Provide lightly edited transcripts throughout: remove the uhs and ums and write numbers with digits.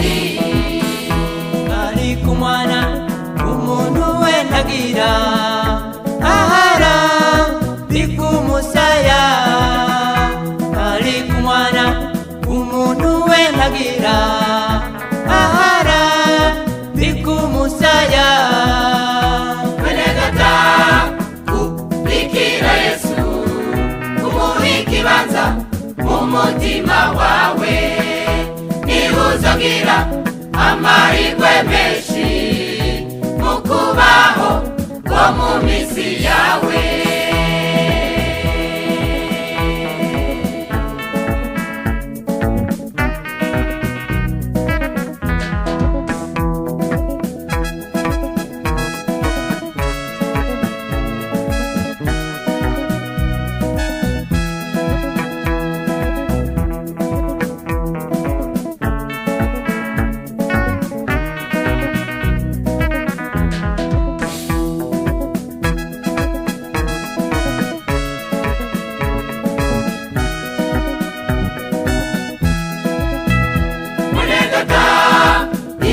ryari ariko umwana umuntu we ntagira ahara bikumusaya ariko umwana umuntu we ntagira ahara bikumusaya Benedata kubikira Yesu umuha ikibanza mu mutima wawe nihuzagira amahirwe menshi mu kubaho ko mu misi yawe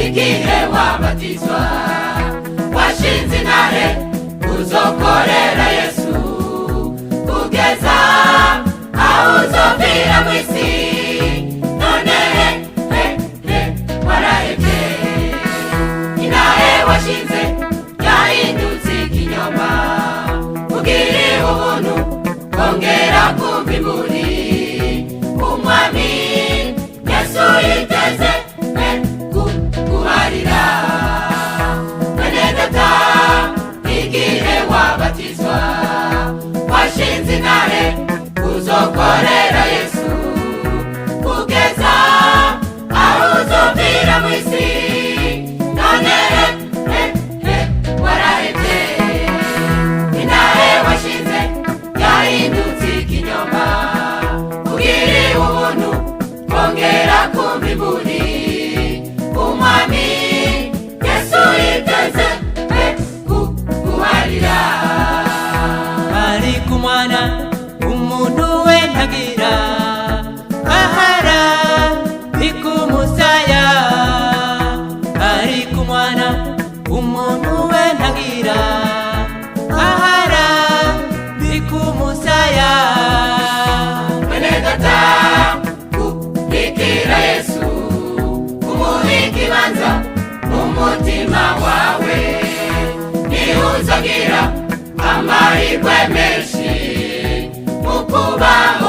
igihe wabatizwa washinze intare uzokorera Yesu kugeza aho uzopfira mu isi none warahebye intare washinze yahindutse ikinyoma ugiriye ubuntu kongera kumva imburi umwami Yesu yiteze Benedata igihe wabatizwa washinze intare uzokorera Yesu kugeza aho uzopfira mu isi none warahebye intare washinze yahindutse ikinyoma ugiriye ubuntu kongera kumva imburi umwami Yesu yiteze kuguharira ariko umwana umuntu we ntagira ahara bikumusaya ariko umwana umuntu we ntagira ahara bikumusaya Benedata kubikira Yesu umuha ikibanza mu mutima wawe nihuzagira amahirwe menshi mu kubaho